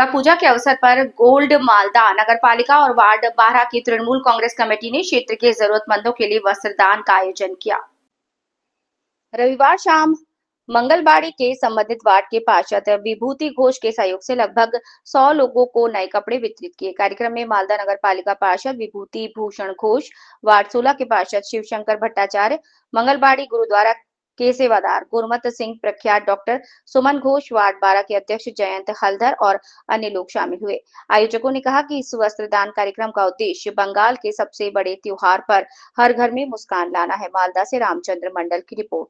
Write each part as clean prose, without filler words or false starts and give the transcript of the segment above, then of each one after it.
दुर्गा पूजा के अवसर पर गोल्ड मालदा नगर पालिका और वार्ड 12 की तृणमूल कांग्रेस कमेटी ने क्षेत्र के जरूरतमंदों के लिए वस्त्र दान का आयोजन किया। रविवार शाम मंगलबाड़ी के संबंधित वार्ड के पार्षद विभूति घोष के सहयोग से लगभग 100 लोगों को नए कपड़े वितरित किए। कार्यक्रम में मालदा नगर पालिका पार्षद विभूति भूषण घोष, वार्ड 16 के पार्षद शिवशंकर भट्टाचार्य, मंगलबाड़ी गुरुद्वारा के सेवादार गुरमत सिंह, प्रख्यात डॉक्टर सुमन घोष, वार्ड 12 के अध्यक्ष जयंत हलधर और अन्य लोग शामिल हुए। आयोजकों ने कहा कि इस वस्त्रदान कार्यक्रम का उद्देश्य बंगाल के सबसे बड़े त्योहार पर हर घर में मुस्कान लाना है। मालदा से रामचंद्र मंडल की रिपोर्ट।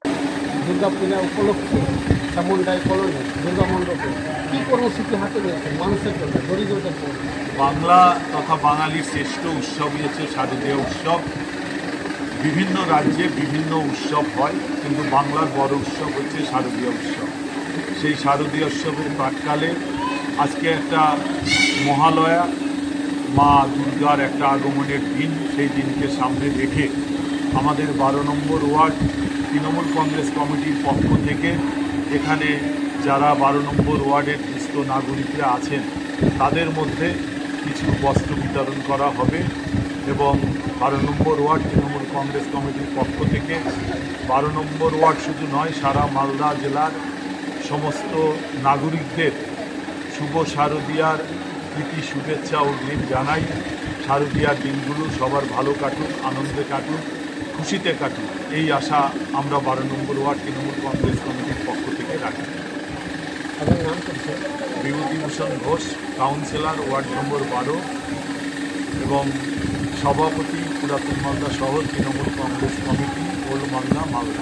दुर्गा पूजा उपलक्षे चामुंडाई कॉलोनी दुर्गा मंडपे কি কর্মসূচি হাতে নিয়েছেন মানুষের জন্য দরিদ্রদের জন্য? বাংলা তথা বাঙালির শ্রেষ্ঠ উৎসবই হচ্ছে শারদীয় উৎসব। বিভিন্ন রাজ্যে বিভিন্ন উৎসব হয়, কিন্তু বাংলার বড় উৎসব হচ্ছে শারদীয় উৎসব। সেই শারদীয় উৎসবের প্রাক্কালে আজকে একটা মহালয়া, মা দুর্গার একটা আগমনের দিন। সেই দিনকে সামনে রেখে আমাদের 12 নম্বর ওয়ার্ড তৃণমূল কংগ্রেস কমিটির পক্ষ থেকে এখানে যারা 12 নম্বর ওয়ার্ডের দুস্থ নাগরিকরা আছেন তাদের মধ্যে কিছু বস্ত্র বিতরণ করা হবে এবং 12 নম্বর ওয়ার্ড তৃণমূল কংগ্রেস কমিটির পক্ষ থেকে 12 নম্বর ওয়ার্ড শুধু নয়, সারা মালদা জেলার সমস্ত নাগরিকদের শুভ শারদীয়ার প্রীতি শুভেচ্ছা অগ্রিম জানাই। শারদীয়ার দিনগুলো সবার ভালো কাটুক, আনন্দে কাটুক, খুশিতে কাটুক, এই আশা আমরা 12 নম্বর ওয়ার্ড তৃণমূল কংগ্রেস কমিটির পক্ষ থেকে রাখি। Bibhutibhushan Ghosh, councillor ward number 12 এবং সভাপতি পুরাতন মালদা শহর তৃণমূল কংগ্রেস কমিটি ওল্ড মালদা।